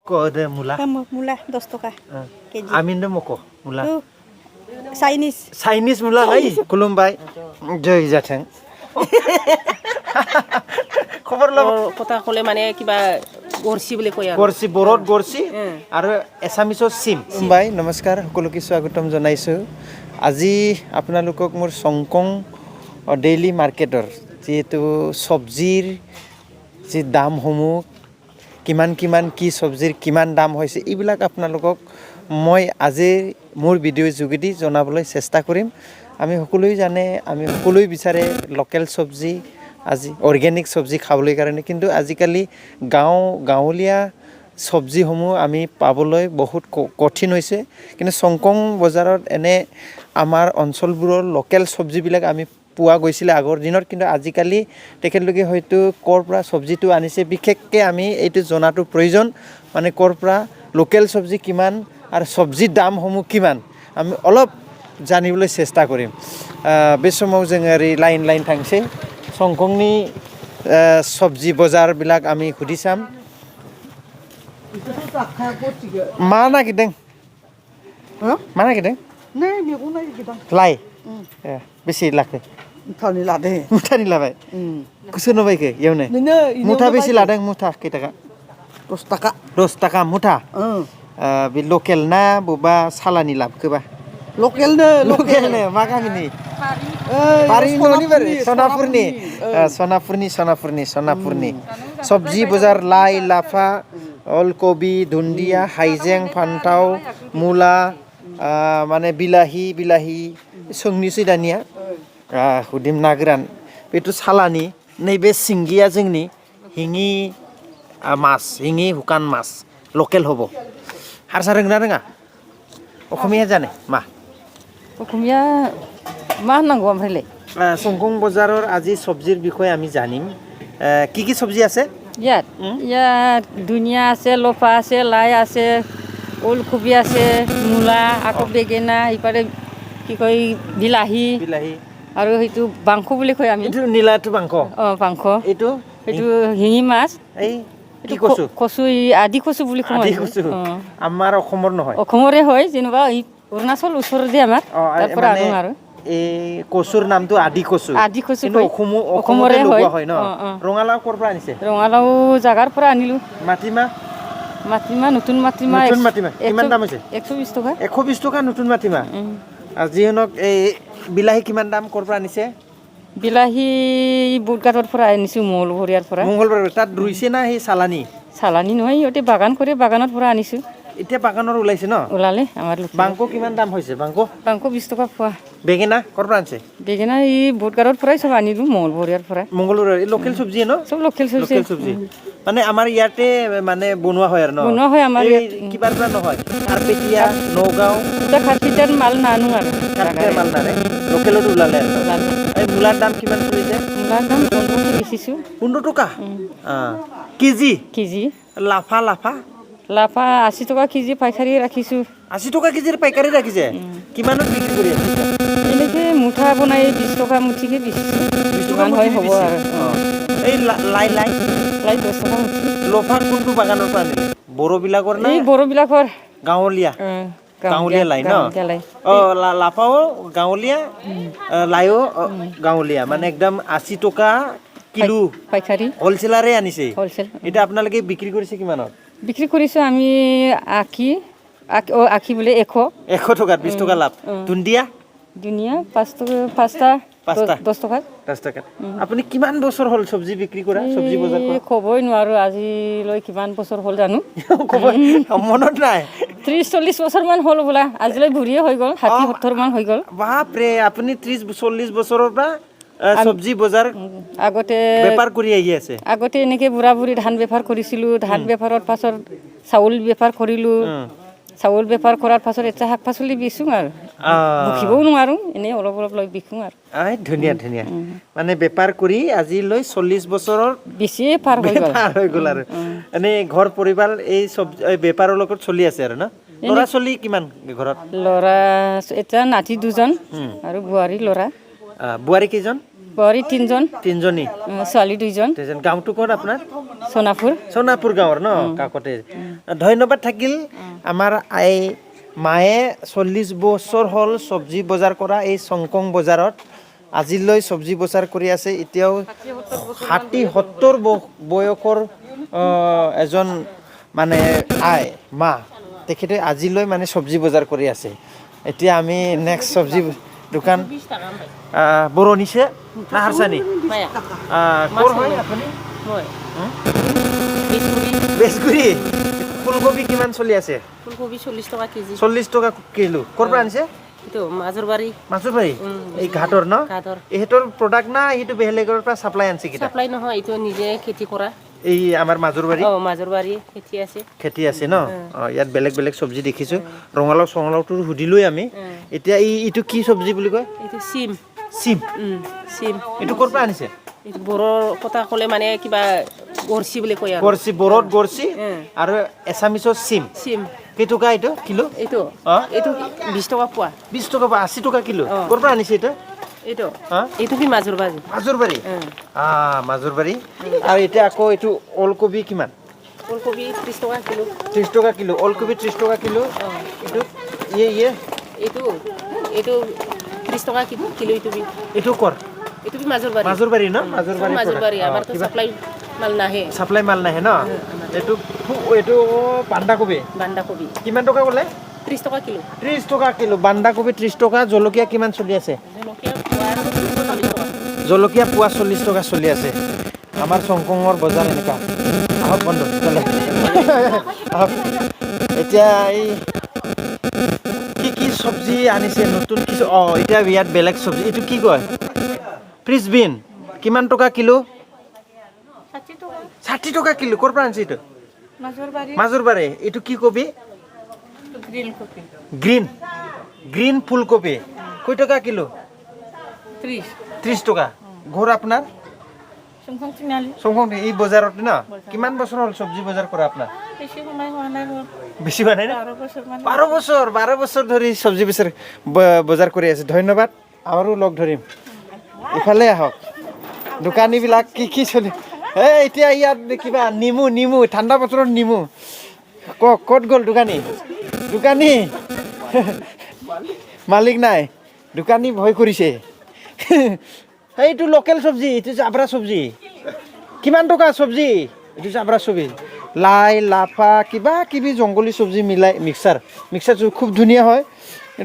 Kode mula. Mula 10 taka keji. Amin deh moko mula. Chinese. Chinese mula lagi. Kulumbai. Joy jateng. খবৰ লব কথা কলে মানে কিবা গৰছি বুলি কয় আৰু গৰছি বৰত গৰছি আৰু এছামিছৰ সিম বাই নমস্কাৰ সকলোকে স্বাগতম জনাইছোঁ আজি আপোনালোকক মোৰ সংকং ডেইলি মাৰ্কেটৰ যেহেতু চব্জিৰ যে দামসমূহ কিমান কিমান কি চব্জিৰ কিমান দাম হৈছে এইবিলাক আপোনালোকক মই আজি মোৰ ভিডিঅ'ৰ যোগেদি জনাবলৈ চেষ্টা কৰিম আমি সকলোৱে জানে আমি সকলোৱে বিচাৰে লোকেল চব্জি আজি অৰ্গেনিক চব্জি খাবলৈ কাৰণে কিন্তু আজিকালি গাঁৱলীয়া চব্জিসমূহ আমি পাবলৈ বহুত কঠিন হৈছে কিন্তু সংকং বজাৰত এনে আমাৰ অঞ্চলবোৰৰ লোকেল চব্জিবিলাক আমি পোৱা গৈছিলে আগৰ দিনত কিন্তু আজিকালি তেখেতলোকে হয়তো ক'ৰ পৰা চব্জিটো আনিছে বিশেষকৈ আমি এইটো জনাটো প্ৰয়োজন মানে ক'ৰ পৰা লোকেল চব্জি কিমান আৰু চব্জিৰ দামসমূহ কিমান আমি অলপ জানিবলৈ চেষ্টা কৰিম बे समाव जोङो ओरै लाइन थांसै संकंनि सब्जि बजारবিলাক আমি সুধি চাম मा नागिरदों मा नागिरदों नै मैगं नागिरदों लाइ बेसे लाखो मुथानि लादे मुथानि लाबाय सोरनो बायखो एवनो मुथा बेसे लादों मुथा खै थाखा 10 taka 10 थाखा मुथा बे लकेल ना बबेबा सालानि लाबखोबा लकेलनो मा गामिनि बारि न'नि बारि सनापुरनि सब्जि बजार लाइ लाफा अलकबि दुन्दिया हाइजें फान्थाव मुला माने बिलाहि सोंनिसै दानिया हुदिम ना गोरान बेथ' सालानि नैबे सिंगिया जोंनि हिङि मास हिङि हुकान मास लकेल हब हारसा रोंना रोङा अखमिया जाने मा অসমীয়া मा होननांगौ ओमफ्रायलाय संकं बजाৰৰ আজি চব্জিৰ বিষয়ে আমি জানিম কি চব্জি আছে ইয়াত ধনিয়া আছে লফা আছে লাই আছে ওলকবি আছে মূলা আকৌ বেঙেনা ইপাৰে কি কয় বিলাহী আৰু সেইটো বাংখ বুলি কয় আমি এইটো নীলাটো বাংখ বাংখ এইটো শিঙি মাছ এই কি কচু কচু আদি কচু বুলি কয় আমাৰ অসমৰ নহয় অসমৰে হয় যেনিবা অৰুণাচল ওচৰতে আমাৰ তাৰ পৰা আনো আৰু এই কচুৰ নামটো আদি কচু কিন্তু অসমৰে হয় ন ৰঙালাও ক'ৰ পৰা আনিছে ৰঙালাও জাগাৰ পৰা আনিলো মাটিমাহ নতুন মাটিমাহ কিমান দাম হৈছে 120 টকা 120 টকা নতুন মাটিমাহ যিহনক এই বিলাহী কিমান দাম ক'ৰ পৰা আনিছে বিলাহী বুটগাঁতৰ পৰা আনিছো মঙ্গলবৰীয়াৰ পৰা তাত ৰুইছে না সেই চালানি নহয় ইহঁতে বাগান কৰে বাগানৰ পৰা আনিছো এতিয়া বাগানৰ ওলাইছে ন ওলালে আমাৰ বাংকো কিমান দাম হৈছে বাংকো 20 টকা পোৱা বেঙেনা ক'ৰ পৰা আনিছে বেঙেনা এই বুটগাঁতৰ পৰাই সব আনিলো মঙ্গলবৰীয়াৰ পৰা এই লোকেল চব্জি ন সব লোকেল চব্জি মানে আমাৰ ইয়াতে মানে বনোৱা হয় আৰু ন বনোৱা হয় আমাৰ কিবাৰ পৰা নহয় খাৰপেটীয়া নগাঁও খাৰপেটীয়াৰ মাল নানো আৰু খাৰপেটীয়াৰ মাল নানে লোকেলত ওলালে এই মূলাৰ দাম কিমান চলিছে মূলাৰ দাম 15 বেচিছো 15 টকা কেজি লাফা 80 টকা কেজি পাইকাৰী ৰাখিছো 80 টকা কেজিৰ পাইকাৰী ৰাখিছে কিমানত বিক্ৰী কৰি আছে এনেকে মুঠা বনাই 20 টকা মুঠিকে বেচিছো 20 টকা হয় হ'ব আৰু এই লাই 10 টকা মুঠি লফা কোনটো বাগানৰ পৰা আনিলে বড়োবিলাকৰ না এই বড়োবিলাকৰ গাঁৱলীয়া লাই ন লাফাও গাঁৱলীয়া লাইও গাঁৱলীয়া মানে একদম 80 টকা কিলো পাইকাৰী হোলসেলাৰে আনিছে এটা আপোনালোকে বিক্ৰী কৰিছে কিমানত বিক্ৰী কৰিছো আমি আখি বোলে 100 টকা 20 টকা লাভ দুনিয়া 5 টকা 10 টকা আপুনি কিমান বছৰ হ'ল চব্জি বিক্ৰী কৰা চব্জি বজাৰ কৰা কবই নোৱাৰো আজিলৈ কিমান বছৰ হ'ল জানো মনত নাই 30-40 বছৰ মান হ'ল বোলা আজিলৈ বুঢ়ীয়ে হৈ গ'ল 60-70 মান হৈ গ'ল বাপ ৰে আপুনি 30-40 বছৰৰ পৰা চব্জি বজাৰ আগতে বেপাৰ কৰি আহি আছে আগতে এনেকে বুঢ়া ধান বেপাৰ কৰিছিলো ধান বেপাৰৰ পাছত চাউল বেপাৰ কৰিলো চাউল বেপাৰ কৰাৰ পাছত এটা শাক পাচলি বেচো আৰু বিকিবও নোৱাৰো এনে অলপ লৈ বিকো আৰু ধুনীয়া মানে বেপাৰ কৰি আজিলৈ 40 বছৰৰ বেছি পাৰ হৈ গ'ল আৰু এনে ঘৰ পৰিবাৰ এই বেপাৰৰ লগত চলি আছে আৰু না ল'ৰা ছোৱালী কিমান ঘৰত ল'ৰা এটা নাতি দুজন আৰু বোৱাৰী ল'ৰা বোৱাৰী কেইজন বোৱাৰী তিনিজন তিনিজনী ছোৱালী দুইজন গাঁৱটো ক'ত আপোনাৰ সোণাপুৰ সোণাপুৰ গাঁৱৰ ন কাকতে ধন্যবাদ থাকিল আমাৰ আই মায়ে 40 বছৰ হ'ল চব্জি বজাৰ কৰা এই চংকং বজাৰত আজিলৈ চব্জি বজাৰ কৰি আছে এতিয়াও 60-70 বয়সৰ এজন মানে আই মা তেখেতে আজিলৈ মানে চব্জি বজাৰ কৰি আছে এতিয়া আমি নেক্সট চব্জি দোকান বৰণিছে না হাৰসানি ক'ৰ হয় আপুনি বেছগুৰি ফুলকবি কিমান চলি আছে ফুলকবি 40 টকা কেজি 40 টকা কিলো ক'ৰ পৰা আনিছে এইটো মাজৰবাৰী এই ঘাটৰ ন ঘাটৰ এইটোৰ প্ৰডাক্ট না এইটো বেলেগৰ পৰা সাপ্লাই আনছে কিটা সাপ্লাই নহয় এইটো নিজে খেতি কৰা এই আমাৰ মাজৰবাৰী মাজৰবাৰী খেতি আছে ন ইয়াত বেলেগ বেলেগ চব্জি দেখিছো ৰঙালাও চঙালাওটো সুধিলোই আমি এতিয়া এইটো কি চব্জি বুলি কয় এইটো সিম সিম এইটো ক'ৰ পৰা আনিছে এইটো বড়ৰ কথা ক'লে মানে কিবা গৰচি বুলি কয় আৰু গৰচি বড়ত গৰচি আৰু এছামিছৰ সিম কেইটকা এইটো কিলো এইটো 20 টকা পোৱা 20 টকা বা 80 টকা কিলো ক'ৰ পৰা আনিছে এইটো এইটো কি মাজৰবাৰী মাজৰবাৰী আৰু এতিয়া আকৌ এইটো ওলকবি কিমান ওলকবি 30 টকা কিলো 30 টকা কিলো ওলকবি 30 টকা কিলো এইটো এইটো 30 টকা কিলো এইটো ক'ৰ এইটো মাজৰবাৰী ন মাজৰবাৰী আমাৰতো সাপ্লাই মাল নাহে ন এইটো বন্ধাকবি কিমান টকা ক'লে 30 টকা কিলো 30 টকা কিলো বন্ধাকবি 30 টকা জলকীয়া কিমান চলি আছে জলকীয়া পোৱা 40 টকা চলি আছে আমাৰ চংকঙৰ বজাৰ এনেকা আহক বন্ধু এতিয়া এই কি চব্জি আনিছে নতুন কিছু এতিয়া ইয়াত বেলেগ চব্জি এইটো কি কয় ফ্ৰিজ বিন কিমান টকা কিলো 60 টকা কিলো ক'ৰ পৰা আনিছে এইটো মাজৰবাৰী এইটো কি কবি গ্ৰীণ ফুলকবি কেই টকা কিলো 30 টকা ঘৰ আপোনাৰ চংকং এই বজাৰত ন কিমান বছৰ হ'ল চব্জি বজাৰ কৰা আপোনাৰ বেছি হোৱা নাই 12 বছৰ ধৰি চব্জি বজাৰ কৰি আছে ধন্যবাদ আৰু লগ ধৰিম ইফালে আহক দোকানীবিলাক কি চলি এতিয়া ইয়াত কিবা নিমু ঠাণ্ডা বতৰত নিমু ক'ত গ'ল দোকানী মালিক নাই দোকানী ভয় কৰিছে এইটো লোকেল চব্জি এইটো জাবৰা চব্জি কিমান টকা চব্জি এইটো জাবৰা চব্জি লাই লাফা কিবা কিবি জংগলী চব্জি মিলাই মিক্সাৰ খুব ধুনীয়া হয়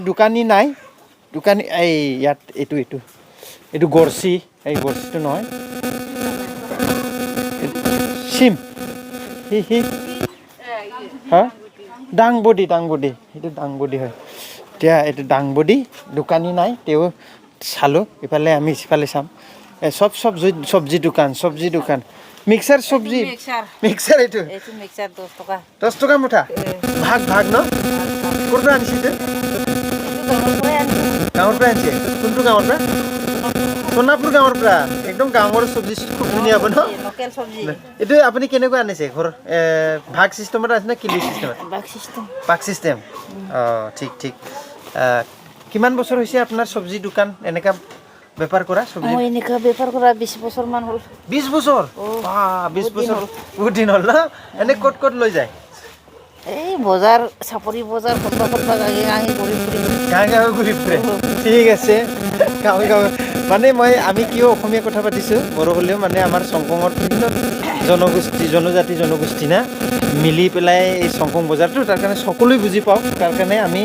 দোকানী নাই দোকানী এই ইয়াত এইটো গৰচি এই গৰচিটো নহয় সিম ডাংবডি এইটো ডাংবডি হয় এতিয়া এইটো ডাংবডি দোকানী নাই তেওঁ চালোঁ ইফালে আমি সিফালে চাম চব চব্জি দোকান মিক্সাৰ চব্জি মিক্সাৰ এইটো 10 টকা মুঠা ভাগ ন ক'ৰ পৰা আনিছে গাঁৱৰ পৰা আনিছে কোনটো গাঁৱৰ পৰা সোণাপুৰ গাঁৱৰ পৰা একদম গাঁৱৰ চব্জি খুব ধুনীয়া হ'ব ন এইটো আপুনি কেনেকৈ আনিছে ঘৰ ভাগ চিষ্টেমত আছে নে কিলো চিষ্টেমত ভাগ চিষ্টেম ঠিক কিমান বছৰ হৈছে আপোনাৰ চব্জি দোকান এনেকা বেপাৰ কৰা চব্জি মই এনেকা বেপাৰ কৰা 20 বছৰ মান হ'ল 20 বছৰ 20 বছৰ বহুত দিন হ'ল ন এনে ক'ত লৈ যায় এই বজাৰ চাপৰি বজাৰ ক'ৰবাত আহি ঘূৰি ফুৰে ঠিক আছে গাঁৱে মানে আমি কিয় অসমীয়া কথা পাতিছোঁ বড়ো হ'লেও মানে আমাৰ চংকঙৰ বিভিন্ন জনগোষ্ঠী না মিলি পেলাই এই চংকং বজাৰটো তাৰ কাৰণে সকলোৱে বুজি পাওঁ তাৰ কাৰণে আমি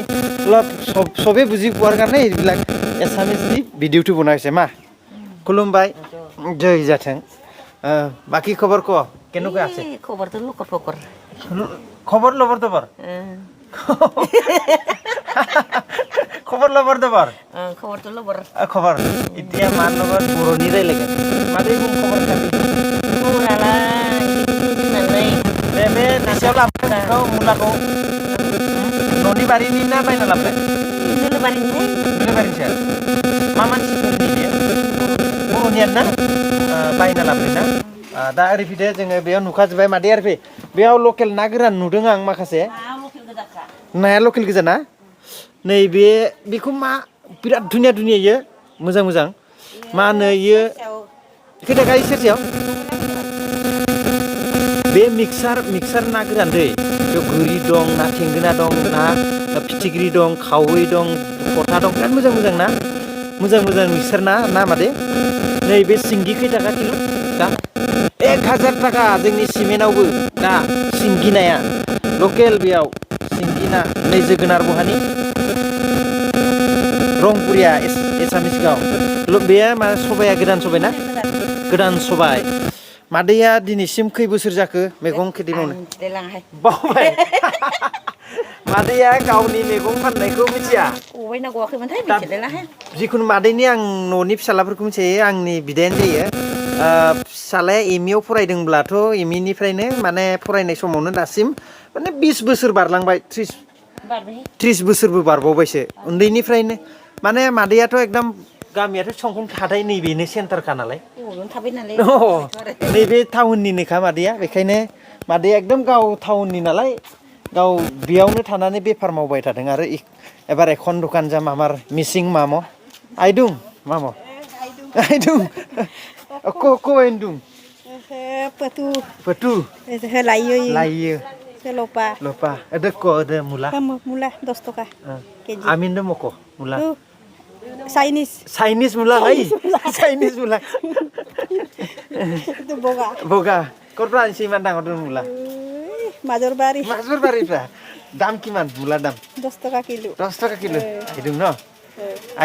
অলপ চবেই বুজি পোৱাৰ কাৰণে এইবিলাক এছামিজ দি ভিডিঅ'টো বনাইছে মা খুলুমবাই জয় যাথেং বাকী খবৰ ক কেনেকুৱা আছে খবৰটো লোকৰ খবৰ লবৰ দবৰ খবৰটো ল'বৰ খবৰ এতিয়া মাৰ লগত বৰণিৰে লাগে মাৰে কোন খবৰ খাবি bebe nasi lap kau mula kau noni bari ni na baina lap dulu bari sih maman sih ni dia burunian na baina lap na da ari video जोङो बेयाव नुखाजोबबाय मादै आरो बेयाव लकेल ना गोरान नुदों आं माखासे नाया लकेल गोजा ना नैबे बेखौ मा बिराद धुनिया इयो मोजां मा होनो इयो खैथाखा सेरसेयाव बे मिक्सार ना गोरान दै बेयाव गोरि दं ना थेंगोना दं ना फिथिख्रि दं खावै दं खथा दं बिराद मोजां ना मोजां मिक्सार ना मादे नैबे सिंगि खैथाखा किल' दा 1000 थाखा जोंनि सिमेन्टआवबो दा सिंगि नाया लकेल बेयाव सिंगि ना नै जोगोनार बहानि रंपुरिया एसामिस गाव बेयो मा सबाया गोदान सबाय मादैया दिनैसिम खै बोसोर जाखो मैगं खेथि मावनो बावबाय मादैया गावनि मैगं फाननायखौ मिथिया अबायना गवाखैमोनथाय मिथिलायलाहाय जिखुनु मादैनि आं न'नि फिसालाफोरखौ मिथियो आंनि बिदायानो जायो फिसालाया एमइआव फरायदोंब्लाथ' एमइनिफ्रायनो माने फरायनाय समावनो दासिम माने 20 बोसोर बारलांबाय 30 बोसोरबो बारबावबायसो उन्दैनिफ्रायनो माने मादैयाथ' एकदम गामियाथ' संकं हाथाय नैबेनो सेन्टारखा नालाय नैबे टाउननिनोखा मादैया बेखायनो मादैया एकदम गाव टाउननि नालाय गाव बेयावनो थानानै बेफार मावबाय थादों आरो एबार এখন দোকান যাম আমাৰ Mising মামো আইদুং মামো আইদুং ko endung petu layu lopa ada ko ada mula 10 টাকা KG amin do moko mula Chinese mula ai Chinese mula itu boga korpra si mandang do mula মাজৰ বাৰী pra দাম কিমান mula দাম 10 টাকা kilo aidung no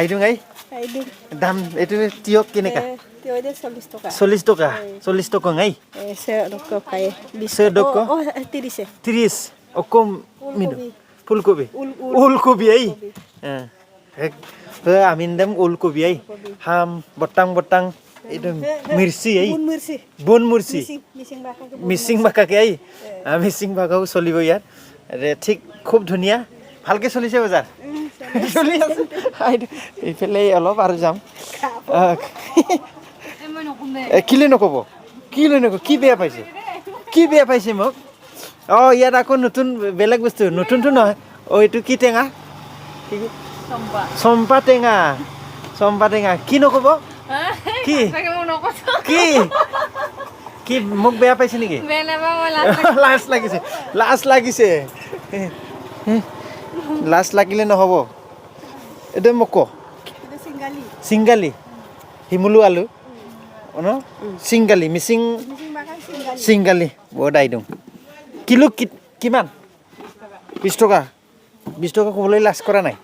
aidung ai দাম এটো তিয়ক কেনেকা তিয়ক 40 টাকা 40 টাকা ngai sedoko pae 30 okom mido ফুলকবি ulkobi ai amindam ulkobi ai ham botang itu mirsi ai bun mursi missing bakake ai missing bakau চলিব ইয়াত ঠিক খুব ধুনিয়া ভালকে চলিছে বজাৰ চলি আছে এইফালে অলপ আৰু যাম কিলে নকব কি বেয়া পাইছে মোক ইয়াত আকৌ নতুন বেলেগ বস্তু নতুনটো নহয় এইটো কি টেঙা চম্পা টেঙা কি নকব কি মোক বেয়া পাইছে নেকি লাজ লাগিলে নহ'ব এইটো মোক চিংগালি শিমলু আলু ন চিংগালি মিচিং চিংগালি বৰ দাই দিওঁ কিলো কিমান 20 টকা ক'বলৈ লাজ কৰা নাই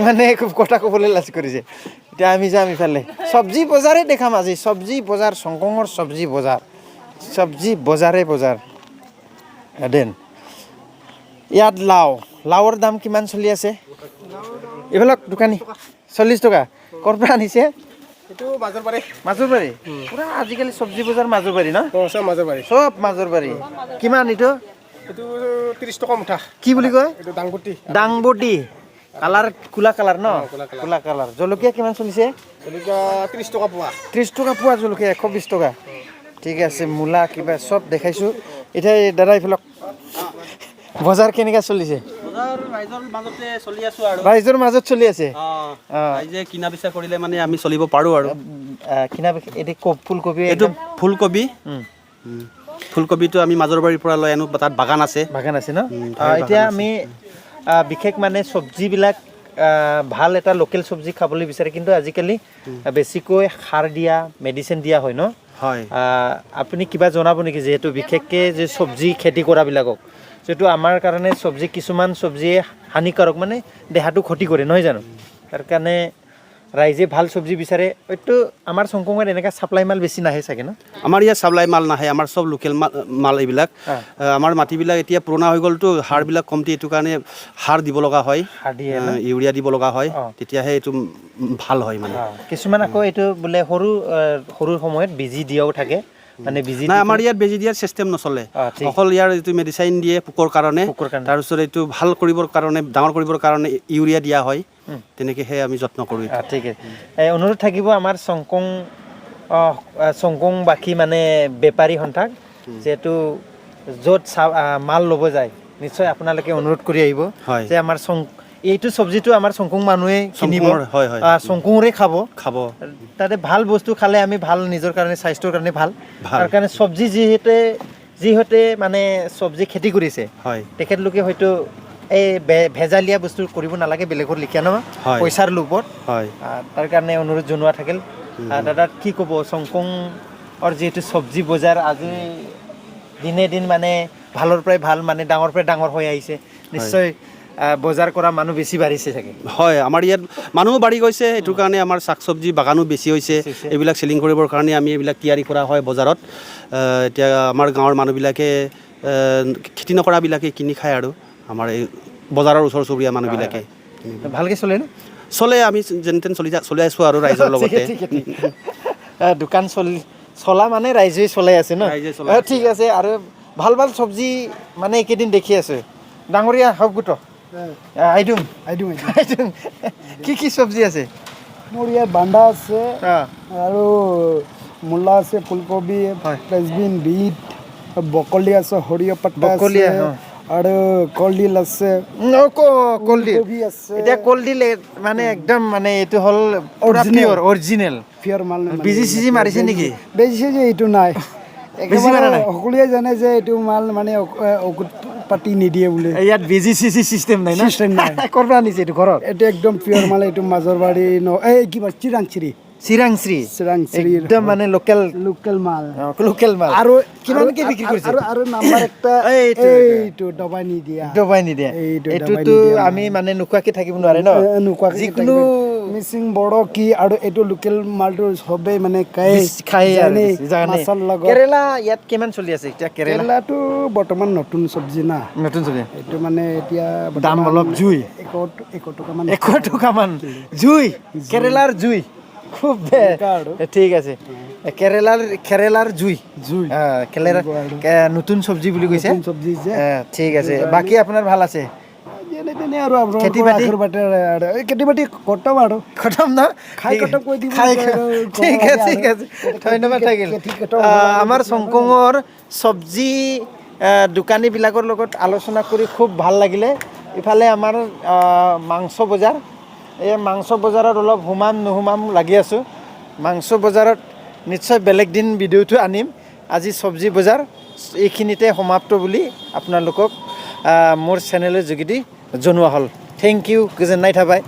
মানে খুব কথা ক'বলৈ লাজ কৰিছে এতিয়া আমি যাম ইফালে চব্জি বজাৰে দেখাম আজি চব্জি বজাৰ সংকঙৰ চব্জি বজাৰ দেন ইয়াত লাওৰ দাম কিমান চলি আছে এইবিলাক দোকানী 40 টকা ক'ৰ পৰা আনিছে এইটো মাজৰ বাৰী পুৰা আজিকালি চব্জি বজাৰ মাজৰ বাৰী ন চব মাজৰ বাৰী কিমান এইটো 30 টকা মুঠা কি বুলি কয় এইটো ডাংবটি কালাৰ কুলা কালাৰ ন কুলা কালাৰ জলকীয়া কিমান চলিছে 30 টকা পোৱা 30 টকা পোৱা জলকীয়া 120 টকা ঠিক আছে মূলা কিবা সব দেখাইছো এতিয়া দাদা ইফালে বজাৰ কেনেকা চলিছে বজাৰ ৰাইজৰ মাজত চলি আছে ৰাইজে কিনা বেচা কৰিলে মানে আমি চলিব পাৰো আৰু কিনা এটি ফুলকবি এইটো ফুলকবিটো আমি মাজৰ বাৰীৰ পৰা লৈ আনো তাত বাগান আছে ন এতিয়া আমি বিশেষ মানে চব্জিবিলাক ভাল এটা লোকেল চব্জি খাবলৈ বিচাৰে কিন্তু আজিকালি বেছিকৈ সাৰ দিয়া মেডিচিন দিয়া হয় ন হয় আপুনি কিবা জনাব নেকি যেহেতু বিশেষকৈ যে চব্জি খেতি কৰাবিলাকক যেটো আমাৰ কাৰণে চব্জি কিছুমান চব্জিয়ে হানিকাৰক মানে দেহাটো ক্ষতি কৰে নহয় জানো তাৰ কাৰণে ৰাইজে ভাল চব্জি বিচাৰে এইটো আমাৰ সংকঙত এনেকা সাপ্লাই মাল বেছি নাহে চাগে ন আমাৰ ইয়াত সাপ্লাই মাল নাহে আমাৰ সব লোকেল মাল এইবিলাক আমাৰ মাটিবিলাক এতিয়া পুৰণা হৈ গ'লতো সাৰবিলাক কমতি এইটো কাৰণে সাৰ দিব লগা হয় ইউৰিয়া দিব লগা হয় তেতিয়াহে এইটো ভাল হয় মানে কিছুমান আকৌ এইটো বোলে সৰু সময়ত বিজি দিয়াও থাকে মানে বিজি না আমাৰ ইয়াত বেজি দিয়াৰ সিস্টেম নচলে অকল ইয়াৰ এইটো মেডিচিন দিয়ে পোকৰ কাৰণে তাৰ পিছত এইটো ভাল কৰিবৰ কাৰণে ডাঙৰ কৰিবৰ কাৰণে ইউৰিয়া দিয়া হয় তেনেকেহে আমি যত্ন কৰোঁ ঠিক আছে অনুৰোধ থাকিব আমাৰ সংকং বাকী মানে বেপাৰী সন্থাক যেহেতু য'ত মাল ল'ব যায় নিশ্চয় আপোনালোকে অনুৰোধ কৰি আহিব যে আমাৰ এইটো চব্জিটো আমাৰ চংকুং মানুহে কিনিব হয়, হয়। চংকুঙৰে খাব খাব তাতে ভাল বস্তু খালে আমি ভাল নিজৰ কাৰণে স্বাস্থ্যৰ কাৰণে ভাল ভাল। তাৰ কাৰণে চব্জি যিহেতু মানে চব্জি খেতি কৰিছে হয় তেখেতলোকে হয়তো এই ভেজালীয়া বস্তু কৰিব নালাগে বেলেগৰ লিখীয়া নহয় হয়। পইচাৰ লোভত হয় তাৰ কাৰণে অনুৰোধ জনোৱা থাকিল দাদা কি ক'ব চংকুঙৰ যিহেতু চব্জি বজাৰ আজি দিনে দিন মানে ভালৰ পৰাই ভাল মানে ডাঙৰ পৰাই ডাঙৰ হৈ আহিছে নিশ্চয় বজাৰ কৰা মানুহ বেছি বাঢ়িছে চাগে হয় আমাৰ ইয়াত মানুহো বাঢ়ি গৈছে এইটো কাৰণে আমাৰ শাক চব্জি বাগানো বেছি হৈছে এইবিলাক চেলিং কৰিবৰ কাৰণে আমি এইবিলাক তৈয়াৰী কৰা হয় বজাৰত এতিয়া আমাৰ গাঁৱৰ মানুহবিলাকে খেতি নকৰাবিলাকে কিনি খায় আৰু আমাৰ এই বজাৰৰ ওচৰ চুবুৰীয়া মানুহবিলাকে ভালকৈ চলে নে চলে আমি যেন তেন চলি আছোঁ আৰু ৰাইজৰ লগতে দোকান চলা মানে ৰাইজে চলাই আছে ন ৰাইজে চলাই ঠিক আছে আৰু ভাল ভাল চব্জি মানে এইকেইদিন দেখি আছে ডাঙৰীয়া হওক গোট আইডুম কি চব্জি আছে মোৰ ইয়াত বান্দা আছে অঁ আৰু মূলা আছে ফুলকবি হয়। ফ্ৰেঞ্চবিন বিট বকলি আছে সৰিয়হ পাতা বকলি, আছে অঁ। আৰু কলডিল আছে কলডিল ফুলকবি আছে এতিয়া কলডিল মানে একদম মানে এইটো হ'ল Original. অৰিজিনেল পিয়ৰ মাল বিজি চিজি মাৰিছে নেকি বেজি যে এইটো নাই বেজি মাৰা নাই? সকলোৱে জানে যে এইটো মাল মানে ঔষধ পাতি নিদিয়ে বোলে ইয়াত বিজি চিজি চিষ্টেম নাই না System নাই। ক'ৰ পৰা আনিছে এইটো ঘৰত এইটো একদম পিয়ৰ মাল এইটো মাজৰবাৰী এই কিবা চিৰাংচিৰি চিৰাংশ্ৰী চিৰাংচিৰিৰ একদম মানে লোকেল মাল মাল আৰু কিমানকে বিক্ৰী কৰিছে আৰু নাম্বাৰ একটা এইটো, এইটো দবাই নিদিয়া দবাই নিদিয়ে এইটো দবাই এইটোতো নিদিয়া আমি মানে নোখোৱাকে থাকিব নোৱাৰে ন যিকোনো মিচিং বড়ো কি আৰু এইটো লোকেল মালটো সবেই মানে খায় খাই আৰু জানে মাছৰ লগত কেৰেলা ইয়াত কিমান চলি আছে এতিয়া কেৰেলা কেৰেলাটো বৰ্তমান নতুন চব্জি না নতুন চলি এইটো মানে এতিয়া দাম বৰ্তমান অলপ জুই 1 টকামান 1 টকামান জুই কেৰেলাৰ জুই খুব ঠিক আছে কেৰেলাৰ জুই নতুন চব্জি বুলি কৈছে চব্জি যে ঠিক আছে বাকী আপোনাৰ ভাল আছে যেনে তেনে আৰু আপোনাৰ খেতি-বাতি? খেতি-বাতি খতম আৰু খতম ন খাই খতম কৰি দিব ঠিক আছে ধন্যবাদ থাকিল আমাৰ চংকুঙৰ চব্জি দোকানীবিলাকৰ লগত আলোচনা কৰি খুব ভাল লাগিলে ইফালে আমাৰ মাংস বজাৰ এই মাংস বজাৰত অলপ নোহোমাম লাগি আছোঁ মাংস বজাৰত নিশ্চয় বেলেগ দিন ভিডিঅ'টো আনিম আজি চব্জি বজাৰ এইখিনিতে সমাপ্ত বুলি আপোনালোকক মোৰ চেনেলৰ যোগেদি জনোৱা হ'ল থেংক ইউ গোজোননাय थाबाय